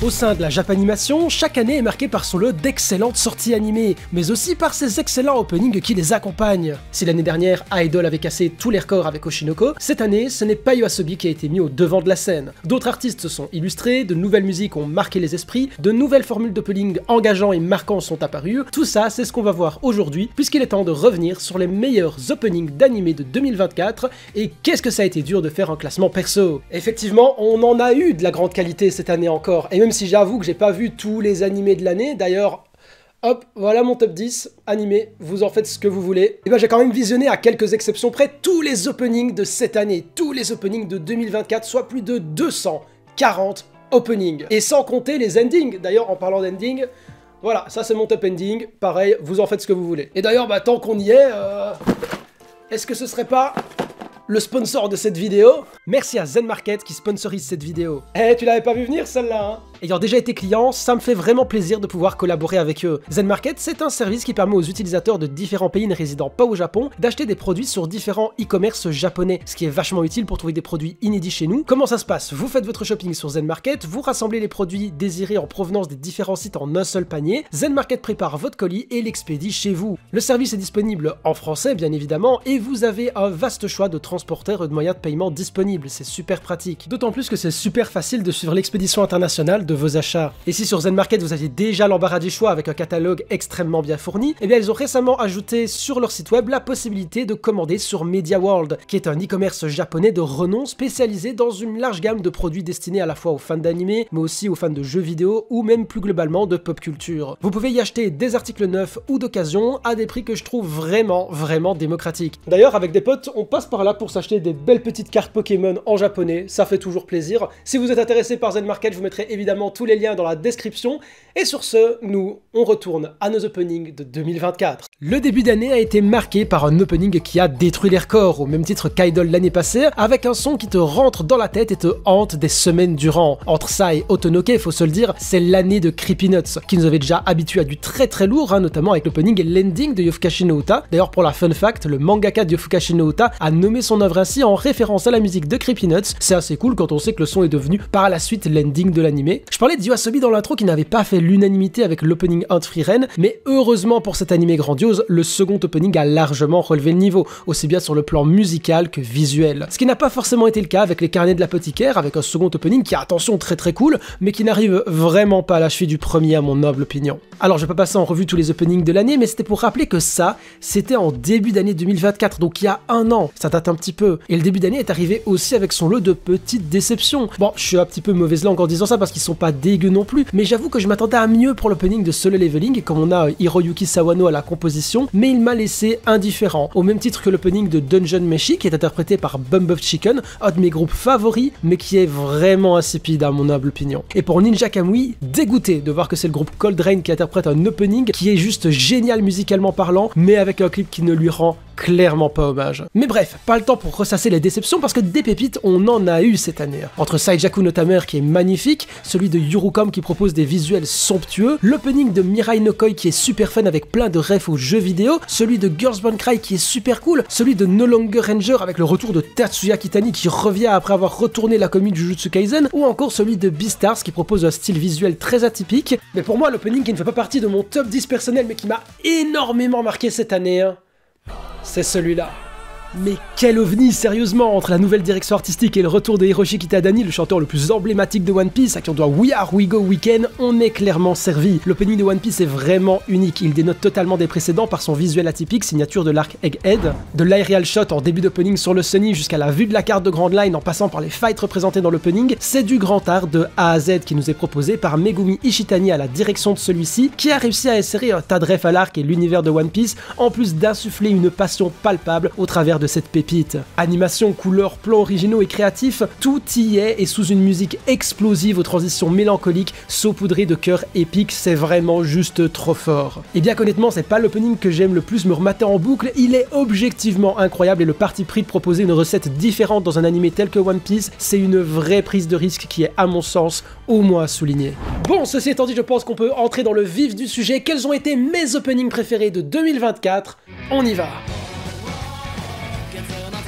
Au sein de la Japanimation, chaque année est marquée par son lot d'excellentes sorties animées, mais aussi par ses excellents openings qui les accompagnent. Si l'année dernière, Idol avait cassé tous les records avec Oshinoko, cette année, ce n'est pas YOASOBI qui a été mis au devant de la scène. D'autres artistes se sont illustrés, de nouvelles musiques ont marqué les esprits, de nouvelles formules d'opening engageants et marquants sont apparues. Tout ça, c'est ce qu'on va voir aujourd'hui, puisqu'il est temps de revenir sur les meilleurs openings d'animés de 2024, et qu'est-ce que ça a été dur de faire un classement perso. Effectivement, on en a eu de la grande qualité cette année encore, et même si j'avoue que j'ai pas vu tous les animés de l'année, d'ailleurs, hop, voilà mon top 10, animé, vous en faites ce que vous voulez. Et ben j'ai quand même visionné à quelques exceptions près tous les openings de cette année, tous les openings de 2024, soit plus de 240 openings. Et sans compter les endings, d'ailleurs en parlant d'ending, voilà, ça c'est mon top ending, pareil, vous en faites ce que vous voulez. Et d'ailleurs, bah tant qu'on y est, est-ce que ce serait pas le sponsor de cette vidéo? Merci à Zen Market qui sponsorise cette vidéo. Eh, tu l'avais pas vu venir celle-là, hein? Ayant déjà été client, ça me fait vraiment plaisir de pouvoir collaborer avec eux. Zen Market, c'est un service qui permet aux utilisateurs de différents pays ne résidant pas au Japon d'acheter des produits sur différents e-commerce japonais, ce qui est vachement utile pour trouver des produits inédits chez nous. Comment ça se passe? Vous faites votre shopping sur Zen Market, vous rassemblez les produits désirés en provenance des différents sites en un seul panier, Zen Market prépare votre colis et l'expédie chez vous. Le service est disponible en français bien évidemment, et vous avez un vaste choix de transporteurs et de moyens de paiement disponibles, c'est super pratique. D'autant plus que c'est super facile de suivre l'expédition internationale de vos achats. Et si sur Zen Market vous aviez déjà l'embarras du choix avec un catalogue extrêmement bien fourni, eh bien ils ont récemment ajouté sur leur site web la possibilité de commander sur Media World, qui est un e-commerce japonais de renom spécialisé dans une large gamme de produits destinés à la fois aux fans d'anime, mais aussi aux fans de jeux vidéo ou même plus globalement de pop culture. Vous pouvez y acheter des articles neufs ou d'occasion à des prix que je trouve vraiment démocratiques. D'ailleurs avec des potes, on passe par là pour s'acheter des belles petites cartes Pokémon en japonais, ça fait toujours plaisir. Si vous êtes intéressé par Zen Market, je vous mettrai évidemment tous les liens dans la description. Et sur ce, nous, on retourne à nos openings de 2024. Le début d'année a été marqué par un opening qui a détruit les records, au même titre qu'Idol l'année passée, avec un son qui te rentre dans la tête et te hante des semaines durant. Entre ça et Otonoke, faut se le dire, c'est l'année de Creepy Nuts, qui nous avait déjà habitués à du très lourd, hein, notamment avec l'opening et l'ending de Yofukashi no Uta. D'ailleurs, pour la fun fact, le mangaka de Yofukashi no Uta a nommé son œuvre ainsi en référence à la musique de Creepy Nuts. C'est assez cool quand on sait que le son est devenu par la suite l'ending de l'anime. Je parlais de YOASOBI dans l'intro qui n'avait pas fait l'unanimité avec l'opening Hunt Free Ren, mais heureusement pour cet animé grandiose, le second opening a largement relevé le niveau, aussi bien sur le plan musical que visuel. Ce qui n'a pas forcément été le cas avec les carnets de l'apothicaire, avec un second opening qui, attention, très cool, mais qui n'arrive vraiment pas à la cheville du premier à mon noble opinion. Alors je vais pas passer en revue tous les openings de l'année, mais c'était pour rappeler que ça, c'était en début d'année 2024, donc il y a un an, ça date un petit peu. Et le début d'année est arrivé aussi avec son lot de petites déceptions. Bon, je suis un petit peu mauvaise langue en disant ça parce qu'ils sont pas dégueux non plus, mais j'avoue que je m'attendais à mieux pour l'opening de Solo Leveling, comme on a Hiroyuki Sawano à la composition, mais il m'a laissé indifférent, au même titre que l'opening de Dungeon Meshi, qui est interprété par Bump of Chicken, un de mes groupes favoris, mais qui est vraiment insipide à mon humble opinion. Et pour Ninja Kamui, dégoûté de voir que c'est le groupe Cold Rain qui interprète un opening qui est juste génial musicalement parlant, mais avec un clip qui ne lui rend clairement pas hommage. Mais bref, pas le temps pour ressasser les déceptions parce que des pépites on en a eu cette année. Entre Saijaku no Tamer qui est magnifique, celui de Yurukom qui propose des visuels somptueux, l'opening de Mirai no Koi qui est super fun avec plein de refs aux jeux vidéo, celui de Girls Bone Cry qui est super cool, celui de No Longer Ranger avec le retour de Tatsuya Kitani qui revient après avoir retourné la commune Jujutsu Kaisen, ou encore celui de Beastars qui propose un style visuel très atypique. Mais pour moi l'opening qui ne fait pas partie de mon top 10 personnel mais qui m'a énormément marqué cette année, hein, c'est celui-là. Mais quel ovni, sérieusement, entre la nouvelle direction artistique et le retour de Hiroshi Kitadani, le chanteur le plus emblématique de One Piece, à qui on doit We Are We Go Weekend, on est clairement servi. L'opening de One Piece est vraiment unique, il dénote totalement des précédents par son visuel atypique, signature de l'arc Egghead. De l'aerial shot en début d'opening sur le Sunny jusqu'à la vue de la carte de Grand Line en passant par les fights représentés dans l'opening, c'est du grand art de A à Z qui nous est proposé par Megumi Ishitani à la direction de celui-ci, qui a réussi à insérer un tas de refs à l'arc et l'univers de One Piece, en plus d'insuffler une passion palpable au travers de cette pépite. Animation, couleurs, plans originaux et créatifs, tout y est et sous une musique explosive aux transitions mélancoliques, saupoudrées de chœurs épiques, c'est vraiment juste trop fort. Et bien qu'honnêtement c'est pas l'opening que j'aime le plus me remater en boucle, il est objectivement incroyable et le parti pris de proposer une recette différente dans un animé tel que One Piece, c'est une vraie prise de risque qui est à mon sens au moins à souligner. Bon, ceci étant dit, je pense qu'on peut entrer dans le vif du sujet. Quels ont été mes openings préférés de 2024? On y va.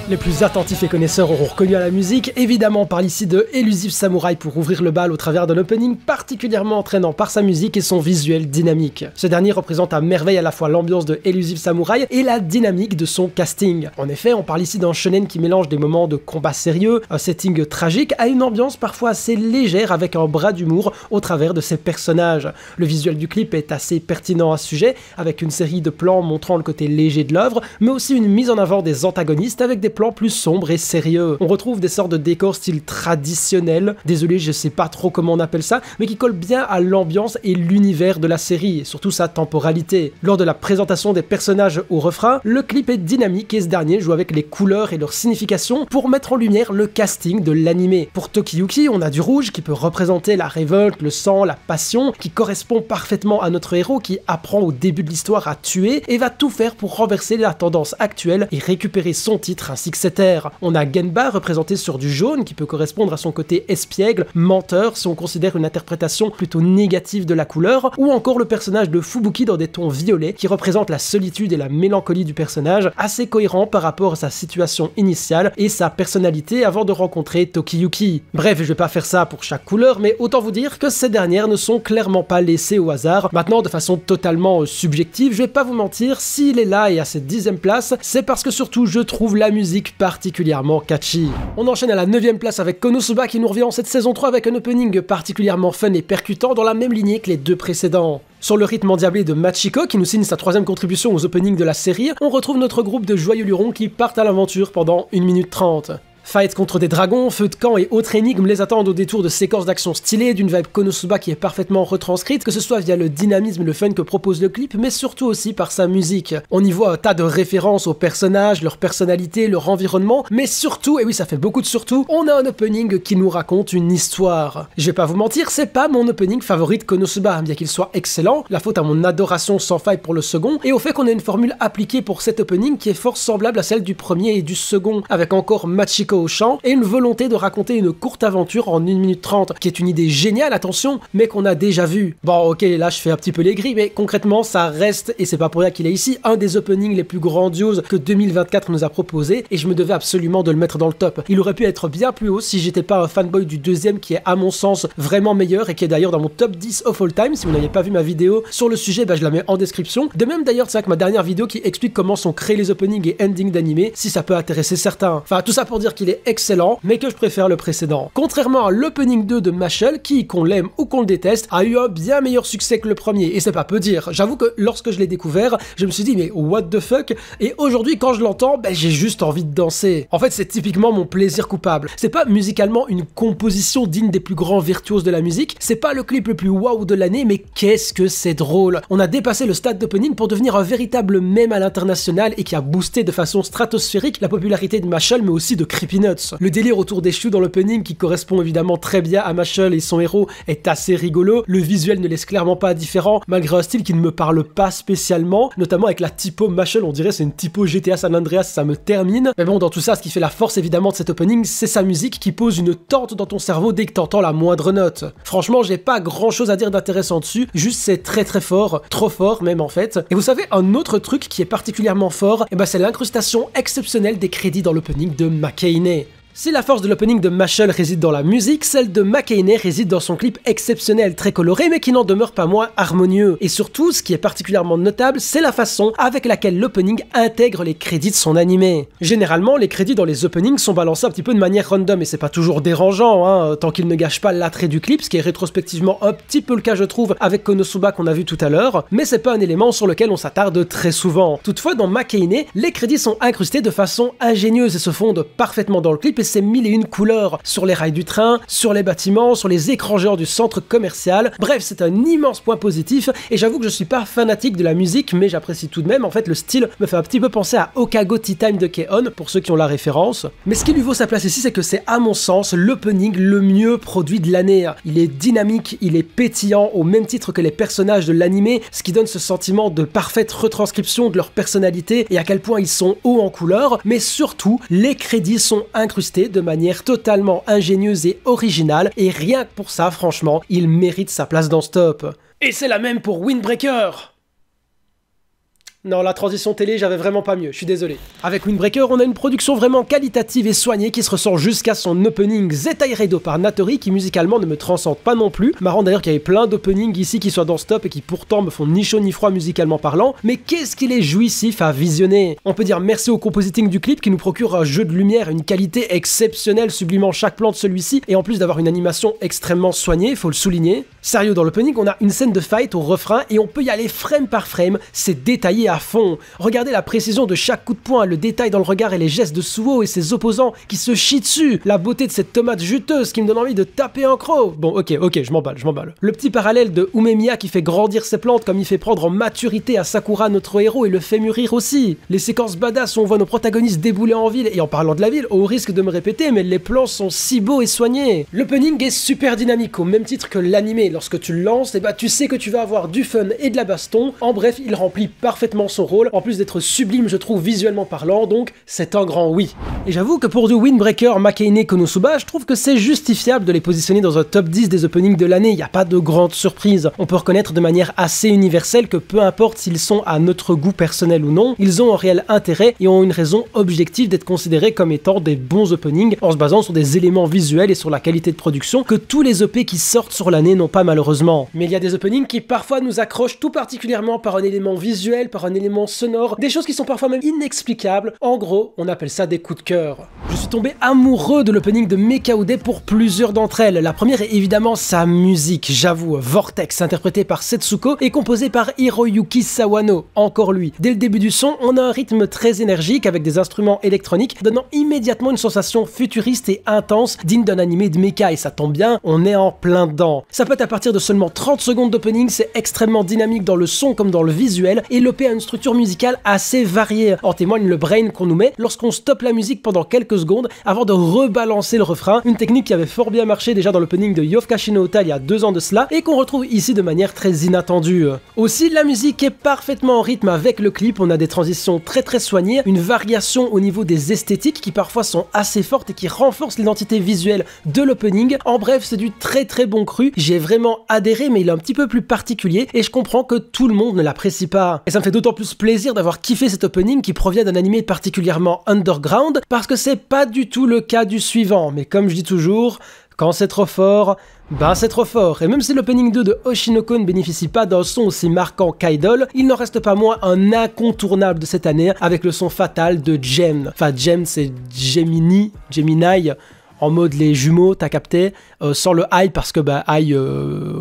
Les plus attentifs et connaisseurs auront reconnu à la musique. Évidemment, on parle ici de Elusive Samurai pour ouvrir le bal au travers d'un opening particulièrement entraînant par sa musique et son visuel dynamique. Ce dernier représente à merveille à la fois l'ambiance de Elusive Samurai et la dynamique de son casting. En effet, on parle ici d'un shonen qui mélange des moments de combat sérieux, un setting tragique, à une ambiance parfois assez légère avec un bras d'humour au travers de ses personnages. Le visuel du clip est assez pertinent à ce sujet, avec une série de plans montrant le côté léger de l'œuvre, mais aussi une mise en avant des antagonistes avec des plans plus sombres et sérieux. On retrouve des sortes de décors style traditionnel, désolé je sais pas trop comment on appelle ça, mais qui collent bien à l'ambiance et l'univers de la série, et surtout sa temporalité. Lors de la présentation des personnages au refrain, le clip est dynamique et ce dernier joue avec les couleurs et leur signification pour mettre en lumière le casting de l'animé. Pour Tokiyuki, on a du rouge qui peut représenter la révolte, le sang, la passion, qui correspond parfaitement à notre héros qui apprend au début de l'histoire à tuer et va tout faire pour renverser la tendance actuelle et récupérer son titre ainsi que cette ère. On a Genba représenté sur du jaune qui peut correspondre à son côté espiègle, menteur si on considère une interprétation plutôt négative de la couleur, ou encore le personnage de Fubuki dans des tons violets qui représente la solitude et la mélancolie du personnage, assez cohérent par rapport à sa situation initiale et sa personnalité avant de rencontrer Tokiyuki. Bref, je vais pas faire ça pour chaque couleur, mais autant vous dire que ces dernières ne sont clairement pas laissées au hasard. Maintenant, de façon totalement subjective, je vais pas vous mentir, s'il est là et à cette 10e place, c'est parce que surtout je trouve la musique particulièrement catchy. On enchaîne à la 9e place avec Konosuba qui nous revient en cette saison 3 avec un opening particulièrement fun et percutant dans la même lignée que les deux précédents. Sur le rythme endiablé de Machiko, qui nous signe sa 3e contribution aux openings de la série, on retrouve notre groupe de joyeux lurons qui partent à l'aventure pendant 1 minute 30. Fight contre des dragons, feux de camp et autres énigmes les attendent au détour de séquences d'action stylées, d'une vibe Konosuba qui est parfaitement retranscrite, que ce soit via le dynamisme et le fun que propose le clip, mais surtout aussi par sa musique. On y voit un tas de références aux personnages, leur personnalité, leur environnement, mais surtout, et oui ça fait beaucoup de surtout, on a un opening qui nous raconte une histoire. Je vais pas vous mentir, c'est pas mon opening favori de Konosuba, bien qu'il soit excellent, la faute à mon adoration sans faille pour le second, et au fait qu'on a une formule appliquée pour cet opening qui est fort semblable à celle du premier et du second, avec encore Machiko au chant et une volonté de raconter une courte aventure en 1 minute 30, qui est une idée géniale, attention, mais qu'on a déjà vu. Bon ok, là je fais un petit peu les grilles, mais concrètement ça reste, et c'est pas pour rien qu'il est ici, un des openings les plus grandioses que 2024 nous a proposé, et je me devais absolument de le mettre dans le top. Il aurait pu être bien plus haut si j'étais pas un fanboy du deuxième qui est à mon sens vraiment meilleur et qui est d'ailleurs dans mon top 10 of all time. Si vous n'avez pas vu ma vidéo sur le sujet, je la mets en description. De même d'ailleurs, c'est vrai que ma dernière vidéo qui explique comment sont créés les openings et endings d'animé, si ça peut intéresser certains. Enfin tout ça pour dire qu'il est excellent, mais que je préfère le précédent. Contrairement à l'opening 2 de Mashle, qui, qu'on l'aime ou qu'on le déteste, a eu un bien meilleur succès que le premier, et c'est pas peu dire. J'avoue que lorsque je l'ai découvert, je me suis dit mais what the fuck, et aujourd'hui quand je l'entends, j'ai juste envie de danser. En fait c'est typiquement mon plaisir coupable. C'est pas musicalement une composition digne des plus grands virtuoses de la musique, c'est pas le clip le plus waouh de l'année, mais qu'est-ce que c'est drôle. On a dépassé le stade d'opening pour devenir un véritable mème à l'international et qui a boosté de façon stratosphérique la popularité de Mashle mais aussi de Creepy Nuts. Le délire autour des choux dans l'opening, qui correspond évidemment très bien à Mashle et son héros, est assez rigolo. Le visuel ne laisse clairement pas indifférent, malgré un style qui ne me parle pas spécialement, notamment avec la typo Mashle, on dirait c'est une typo GTA San Andreas, ça me termine. Mais bon, dans tout ça, ce qui fait la force évidemment de cet opening, c'est sa musique qui pose une tente dans ton cerveau dès que t'entends la moindre note. Franchement, j'ai pas grand chose à dire d'intéressant dessus, juste c'est très très fort, trop fort même en fait. Et vous savez, un autre truc qui est particulièrement fort, c'est l'incrustation exceptionnelle des crédits dans l'opening de Makaine. Si la force de l'opening de Mashle réside dans la musique, celle de Makaine réside dans son clip exceptionnel, très coloré, mais qui n'en demeure pas moins harmonieux. Et surtout, ce qui est particulièrement notable, c'est la façon avec laquelle l'opening intègre les crédits de son animé. Généralement, les crédits dans les openings sont balancés un petit peu de manière random, et c'est pas toujours dérangeant, tant qu'ils ne gâchent pas l'attrait du clip, ce qui est rétrospectivement un petit peu le cas je trouve avec Konosuba qu'on a vu tout à l'heure, mais c'est pas un élément sur lequel on s'attarde très souvent. Toutefois, dans Makaine, les crédits sont incrustés de façon ingénieuse et se fondent parfaitement dans le clip, et c'est 1001 couleurs sur les rails du train, sur les bâtiments, sur les écrans géants du centre commercial. Bref, c'est un immense point positif, et j'avoue que je suis pas fanatique de la musique, mais j'apprécie tout de même. En fait, le style me fait un petit peu penser à Okago Tea Time de K-On, pour ceux qui ont la référence. Mais ce qui lui vaut sa place ici, c'est que c'est à mon sens l'opening le mieux produit de l'année. Il est dynamique, il est pétillant, au même titre que les personnages de l'animé, ce qui donne ce sentiment de parfaite retranscription de leur personnalité et à quel point ils sont hauts en couleur, mais surtout, les crédits sont incrustés de manière totalement ingénieuse et originale, et rien que pour ça, franchement, il mérite sa place dans ce top. Et c'est la même pour Windbreaker. Non, la transition télé, j'avais vraiment pas mieux, je suis désolé. Avec Windbreaker, on a une production vraiment qualitative et soignée qui se ressent jusqu'à son opening Zeta Redo par Natori, qui musicalement ne me transcende pas non plus. Marrant d'ailleurs qu'il y avait plein d'openings ici qui soient dans ce top et qui pourtant me font ni chaud ni froid musicalement parlant, mais qu'est-ce qu'il est jouissif à visionner. On peut dire merci au compositing du clip qui nous procure un jeu de lumière, une qualité exceptionnelle sublimant chaque plan de celui-ci, et en plus d'avoir une animation extrêmement soignée, faut le souligner. Sérieux, dans l'opening, on a une scène de fight au refrain et on peut y aller frame par frame, c'est détaillé à fond. Regardez la précision de chaque coup de poing, le détail dans le regard et les gestes de Suho et ses opposants qui se chient dessus, la beauté de cette tomate juteuse qui me donne envie de taper un croc. Bon, ok, je m'emballe. Le petit parallèle de Umemiya qui fait grandir ses plantes comme il fait prendre en maturité à Sakura, notre héros, et le fait mûrir aussi. Les séquences badass où on voit nos protagonistes débouler en ville, et en parlant de la ville, au risque de me répéter, mais les plans sont si beaux et soignés. L'opening est super dynamique, au même titre que l'animé. Lorsque tu le lances, et bah tu sais que tu vas avoir du fun et de la baston. En bref, il remplit parfaitement son rôle, en plus d'être sublime je trouve visuellement parlant, donc c'est un grand oui. Et j'avoue que pour du Windbreaker, Makaine, Konosuba, je trouve que c'est justifiable de les positionner dans un top 10 des openings de l'année, il n'y a pas de grande surprise. On peut reconnaître de manière assez universelle que peu importe s'ils sont à notre goût personnel ou non, ils ont un réel intérêt et ont une raison objective d'être considérés comme étant des bons openings en se basant sur des éléments visuels et sur la qualité de production que tous les EP qui sortent sur l'année n'ont pas malheureusement. Mais il y a des openings qui parfois nous accrochent tout particulièrement par un élément visuel, par un élément sonore, des choses qui sont parfois même inexplicables. En gros, on appelle ça des coups de cœur. Je suis tombé amoureux de l'opening de Mekaude pour plusieurs d'entre elles. La première est évidemment sa musique, j'avoue, Vortex, interprété par Setsuko et composé par Hiroyuki Sawano, encore lui. Dès le début du son, on a un rythme très énergique avec des instruments électroniques, donnant immédiatement une sensation futuriste et intense, digne d'un animé de mecha, et ça tombe bien, on est en plein dedans. Ça peut être à partir de seulement 30 secondes d'opening, c'est extrêmement dynamique dans le son comme dans le visuel, et l'OP a une structure musicale assez variée. En témoigne le brain qu'on nous met lorsqu'on stoppe la musique pendant quelques secondes avant de rebalancer le refrain, une technique qui avait fort bien marché déjà dans l'opening de Yofukashi no Uta il y a 2 ans de cela, et qu'on retrouve ici de manière très inattendue. Aussi, la musique est parfaitement en rythme avec le clip, on a des transitions très soignées, une variation au niveau des esthétiques qui parfois sont assez fortes et qui renforcent l'identité visuelle de l'opening. En bref, c'est du très bon cru, j'ai vraiment adhéré, mais il est un petit peu plus particulier et je comprends que tout le monde ne l'apprécie pas. Et ça me fait d'autant plus plaisir d'avoir kiffé cet opening qui provient d'un animé particulièrement underground, parce que c'est pas du tout le cas du suivant, mais comme je dis toujours, quand c'est trop fort, bah c'est trop fort. Et même si l'opening 2 de Oshinoko ne bénéficie pas d'un son aussi marquant qu'Idol, il n'en reste pas moins un incontournable de cette année avec le son fatal de Gem. Enfin Gem c'est Gemini, en mode les jumeaux, t'as capté, sans le Ai parce que bah Ai,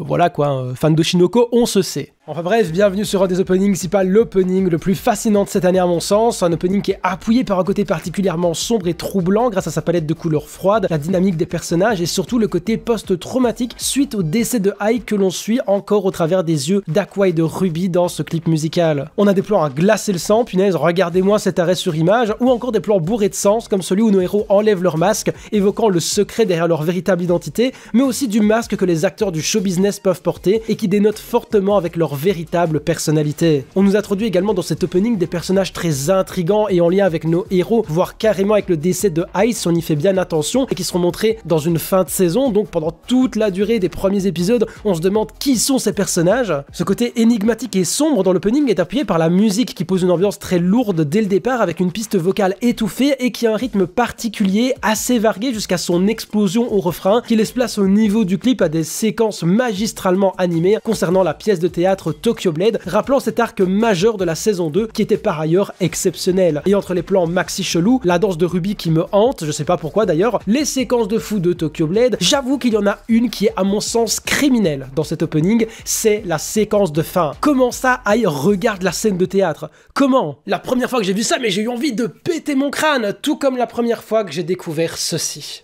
voilà quoi, fan d'Oshinoko, on se sait. Enfin bref, bienvenue sur un des openings, si pas l'opening le plus fascinant de cette année à mon sens, un opening qui est appuyé par un côté particulièrement sombre et troublant grâce à sa palette de couleurs froides, la dynamique des personnages et surtout le côté post-traumatique suite au décès de Ai que l'on suit encore au travers des yeux d'Aqua et de Ruby dans ce clip musical. On a des plans à glacer le sang, punaise, regardez-moi cet arrêt sur image, ou encore des plans bourrés de sens comme celui où nos héros enlèvent leur masque, évoquant le secret derrière leur véritable identité, mais aussi du masque que les acteurs du show business peuvent porter et qui dénote fortement avec leur véritable personnalité. On nous introduit également dans cet opening des personnages très intrigants et en lien avec nos héros, voire carrément avec le décès de Ice si on y fait bien attention, et qui seront montrés dans une fin de saison, donc pendant toute la durée des premiers épisodes, on se demande qui sont ces personnages. Ce côté énigmatique et sombre dans l'opening est appuyé par la musique qui pose une ambiance très lourde dès le départ avec une piste vocale étouffée et qui a un rythme particulier, assez varié jusqu'à son explosion au refrain, qui laisse place au niveau du clip à des séquences magistralement animées concernant la pièce de théâtre Tokyo Blade, rappelant cet arc majeur de la saison 2 qui était par ailleurs exceptionnel. Et entre les plans maxi chelou, la danse de Ruby qui me hante, je sais pas pourquoi d'ailleurs, les séquences de fou de Tokyo Blade, j'avoue qu'il y en a une qui est à mon sens criminelle dans cet opening, c'est la séquence de fin. Comment ça, Ai regarde la scène de théâtre? Comment? La première fois que j'ai vu ça, mais j'ai eu envie de péter mon crâne, tout comme la première fois que j'ai découvert ceci.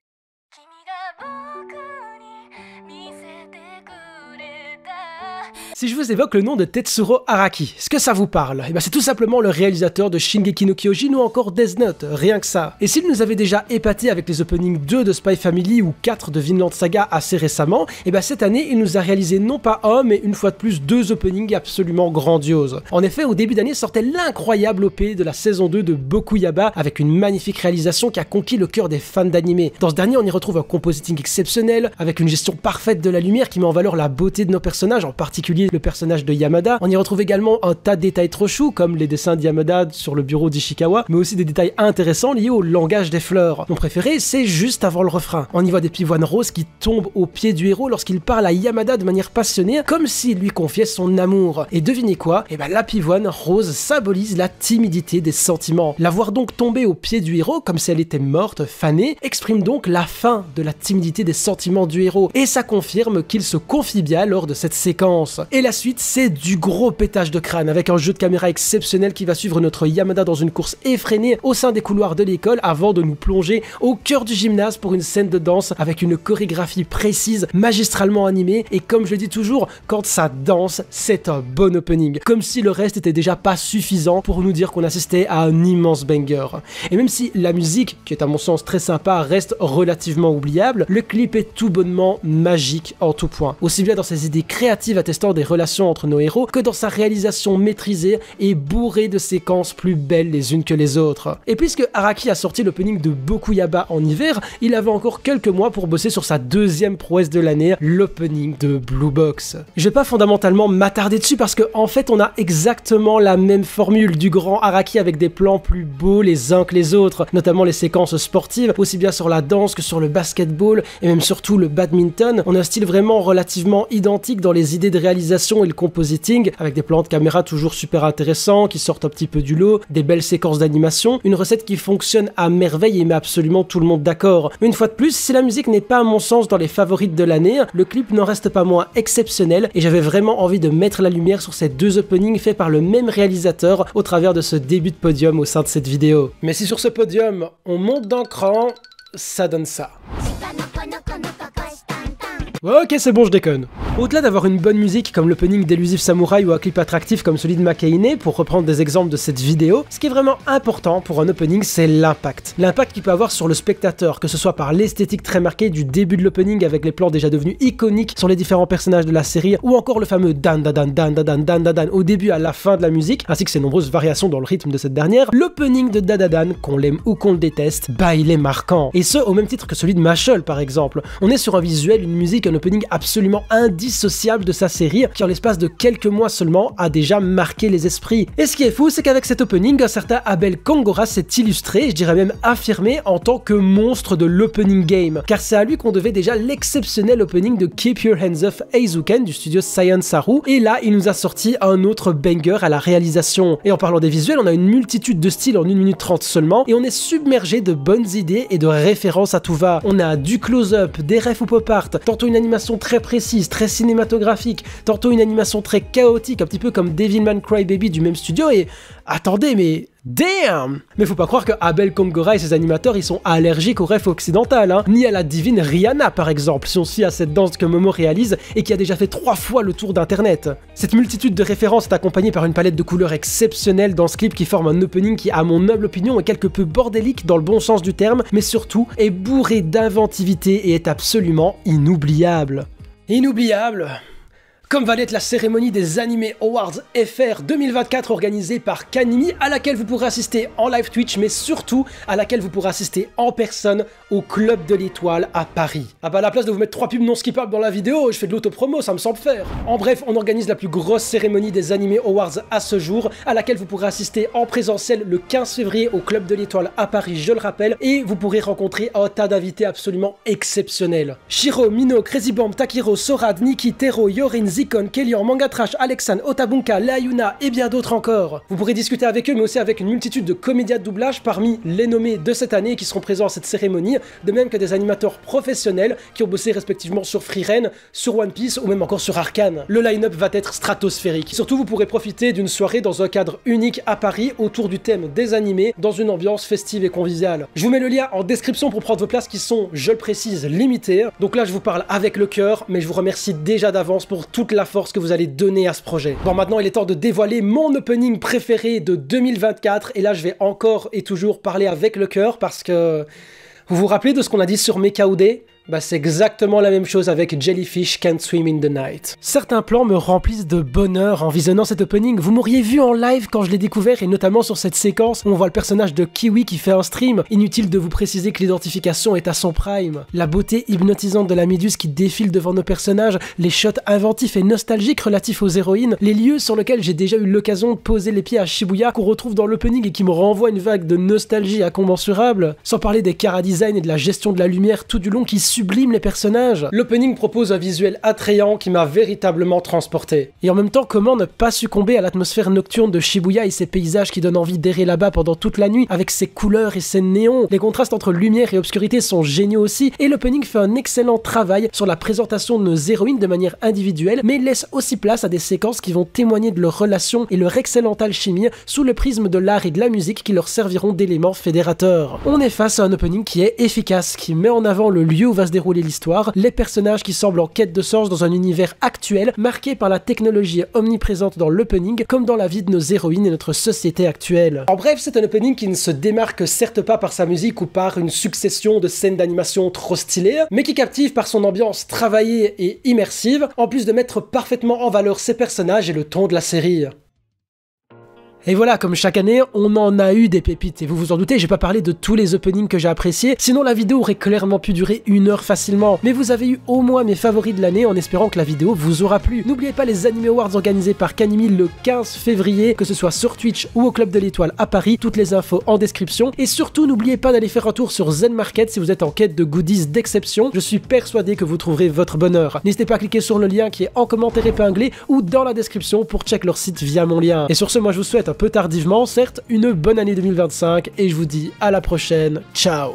Si je vous évoque le nom de Tetsuro Araki, est-ce que ça vous parle? Et ben c'est tout simplement le réalisateur de Shingeki no Kyojin ou encore Death Note, rien que ça. Et s'il nous avait déjà épaté avec les openings 2 de Spy Family ou 4 de Vinland Saga assez récemment, et ben cette année il nous a réalisé non pas un mais une fois de plus 2 openings absolument grandioses. En effet, au début d'année sortait l'incroyable OP de la saison 2 de Bokuyaba avec une magnifique réalisation qui a conquis le cœur des fans d'anime. Dans ce dernier on y retrouve un compositing exceptionnel avec une gestion parfaite de la lumière qui met en valeur la beauté de nos personnages, en particulier le personnage de Yamada. On y retrouve également un tas de détails trop choux, comme les dessins de Yamada sur le bureau d'Ishikawa, mais aussi des détails intéressants liés au langage des fleurs. Mon préféré, c'est juste avant le refrain. On y voit des pivoines roses qui tombent au pied du héros lorsqu'il parle à Yamada de manière passionnée, comme s'il lui confiait son amour. Et devinez quoi? Eh ben la pivoine rose symbolise la timidité des sentiments. La voir donc tomber au pied du héros, comme si elle était morte, fanée, exprime donc la fin de la timidité des sentiments du héros. Et ça confirme qu'il se confie bien lors de cette séquence. Et la suite, c'est du gros pétage de crâne, avec un jeu de caméra exceptionnel qui va suivre notre Yamada dans une course effrénée au sein des couloirs de l'école avant de nous plonger au cœur du gymnase pour une scène de danse avec une chorégraphie précise, magistralement animée, et comme je le dis toujours, quand ça danse, c'est un bon opening. Comme si le reste était déjà pas suffisant pour nous dire qu'on assistait à un immense banger. Et même si la musique, qui est à mon sens très sympa, reste relativement oubliable, le clip est tout bonnement magique en tout point. Aussi bien dans ses idées créatives attestant des relations entre nos héros, que dans sa réalisation maîtrisée et bourrée de séquences plus belles les unes que les autres. Et puisque Araki a sorti l'opening de Bokuyaba en hiver, il avait encore quelques mois pour bosser sur sa deuxième prouesse de l'année, l'opening de Blue Box. Je vais pas fondamentalement m'attarder dessus parce que en fait on a exactement la même formule du grand Araki avec des plans plus beaux les uns que les autres, notamment les séquences sportives, aussi bien sur la danse que sur le basketball et même surtout le badminton. On a un style vraiment relativement identique dans les idées de réalisation et le compositing, avec des plans de caméra toujours super intéressants qui sortent un petit peu du lot, des belles séquences d'animation, une recette qui fonctionne à merveille et met absolument tout le monde d'accord. Mais une fois de plus, si la musique n'est pas à mon sens dans les favorites de l'année, le clip n'en reste pas moins exceptionnel et j'avais vraiment envie de mettre la lumière sur ces deux openings faits par le même réalisateur au travers de ce début de podium au sein de cette vidéo. Mais si sur ce podium, on monte d'un cran, ça donne ça. Ok, c'est bon, je déconne. Au-delà d'avoir une bonne musique comme l'opening d'Elusive Samurai ou un clip attractif comme celui de Makeine, pour reprendre des exemples de cette vidéo, ce qui est vraiment important pour un opening, c'est l'impact. L'impact qu'il peut avoir sur le spectateur, que ce soit par l'esthétique très marquée du début de l'opening avec les plans déjà devenus iconiques sur les différents personnages de la série, ou encore le fameux dan dan dan dan dan dan dan dan au début à la fin de la musique, ainsi que ses nombreuses variations dans le rythme de cette dernière. L'opening de Dadadan, qu'on l'aime ou qu'on le déteste, bah il est marquant. Et ce, au même titre que celui de Mashle par exemple. On est sur un visuel, une musique, un opening absolument indissociable de sa série, qui en l'espace de quelques mois seulement a déjà marqué les esprits. Et ce qui est fou, c'est qu'avec cet opening, un certain Abel Kongora s'est illustré, je dirais même affirmé, en tant que monstre de l'opening game, car c'est à lui qu'on devait déjà l'exceptionnel opening de Keep Your Hands Off Eizouken du studio Science Saru, et là il nous a sorti un autre banger à la réalisation. Et en parlant des visuels, on a une multitude de styles en 1 minute 30 seulement, et on est submergé de bonnes idées et de références à tout va. On a du close-up, des refs ou pop art, tantôt une animation très précise, très cinématographique, tantôt une animation très chaotique, un petit peu comme Devilman Crybaby du même studio, et attendez, mais damn! Mais faut pas croire que Abel Kongora et ses animateurs ils sont allergiques au ref occidental, hein, ni à la divine Rihanna par exemple, si on se fie à cette danse que Momo réalise et qui a déjà fait 3 fois le tour d'internet. Cette multitude de références est accompagnée par une palette de couleurs exceptionnelle dans ce clip qui forme un opening qui, à mon humble opinion, est quelque peu bordélique dans le bon sens du terme, mais surtout est bourré d'inventivité et est absolument inoubliable. Inoubliable comme va l'être la cérémonie des Anime Awards FR 2024 organisée par Kanimi, à laquelle vous pourrez assister en live Twitch, mais surtout à laquelle vous pourrez assister en personne au Club de l'Étoile à Paris. Ah bah à la place de vous mettre 3 pubs non skippables dans la vidéo, je fais de l'autopromo, ça me semble faire. En bref, on organise la plus grosse cérémonie des Anime Awards à ce jour, à laquelle vous pourrez assister en présentiel le 15 février au Club de l'Étoile à Paris, je le rappelle, et vous pourrez rencontrer un tas d'invités absolument exceptionnels. Shiro, Mino, Crazy Bomb, Takiro, Sorad, Nikki, Tero, Yorin, Zikon, Kellyan, Mangatrash, Alexan, Otabunka, Leayuna et bien d'autres encore. Vous pourrez discuter avec eux mais aussi avec une multitude de comédiens de doublage parmi les nommés de cette année qui seront présents à cette cérémonie, de même que des animateurs professionnels qui ont bossé respectivement sur Frieren, sur One Piece ou même encore sur Arcane. Le line-up va être stratosphérique. Surtout vous pourrez profiter d'une soirée dans un cadre unique à Paris autour du thème des animés dans une ambiance festive et conviviale. Je vous mets le lien en description pour prendre vos places qui sont, je le précise, limitées. Donc là je vous parle avec le cœur mais je vous remercie déjà d'avance pour toute la force que vous allez donner à ce projet. Bon, maintenant il est temps de dévoiler mon opening préféré de 2024 et là je vais encore et toujours parler avec le cœur parce que vous vous rappelez de ce qu'on a dit sur Mekaude? Bah c'est exactement la même chose avec Jellyfish Can't Swim in the Night. Certains plans me remplissent de bonheur en visionnant cet opening. Vous m'auriez vu en live quand je l'ai découvert et notamment sur cette séquence où on voit le personnage de Kiwi qui fait un stream. Inutile de vous préciser que l'identification est à son prime. La beauté hypnotisante de la méduse qui défile devant nos personnages, les shots inventifs et nostalgiques relatifs aux héroïnes, les lieux sur lesquels j'ai déjà eu l'occasion de poser les pieds à Shibuya qu'on retrouve dans l'opening et qui me renvoient une vague de nostalgie incommensurable. Sans parler des chara-design et de la gestion de la lumière tout du long qui sublime les personnages. L'opening propose un visuel attrayant qui m'a véritablement transporté. Et en même temps, comment ne pas succomber à l'atmosphère nocturne de Shibuya et ses paysages qui donnent envie d'errer là-bas pendant toute la nuit avec ses couleurs et ses néons. Les contrastes entre lumière et obscurité sont géniaux aussi et l'opening fait un excellent travail sur la présentation de nos héroïnes de manière individuelle mais laisse aussi place à des séquences qui vont témoigner de leur relation et leur excellente alchimie sous le prisme de l'art et de la musique qui leur serviront d'éléments fédérateurs. On est face à un opening qui est efficace, qui met en avant le lieu où va se dérouler l'histoire, les personnages qui semblent en quête de sens dans un univers actuel marqué par la technologie omniprésente dans l'opening comme dans la vie de nos héroïnes et notre société actuelle. En bref, c'est un opening qui ne se démarque certes pas par sa musique ou par une succession de scènes d'animation trop stylées, mais qui captive par son ambiance travaillée et immersive, en plus de mettre parfaitement en valeur ses personnages et le ton de la série. Et voilà, comme chaque année, on en a eu des pépites, et vous vous en doutez, j'ai pas parlé de tous les openings que j'ai appréciés, sinon la vidéo aurait clairement pu durer 1 heure facilement, mais vous avez eu au moins mes favoris de l'année en espérant que la vidéo vous aura plu. N'oubliez pas les Anime Awards organisés par Kanimi le 15 février, que ce soit sur Twitch ou au Club de l'Étoile à Paris, toutes les infos en description, et surtout n'oubliez pas d'aller faire un tour sur Zen Market si vous êtes en quête de goodies d'exception, je suis persuadé que vous trouverez votre bonheur. N'hésitez pas à cliquer sur le lien qui est en commentaire épinglé ou dans la description pour check leur site via mon lien. Et sur ce, moi je vous souhaite un peu tardivement, certes, une bonne année 2025 et je vous dis à la prochaine, ciao.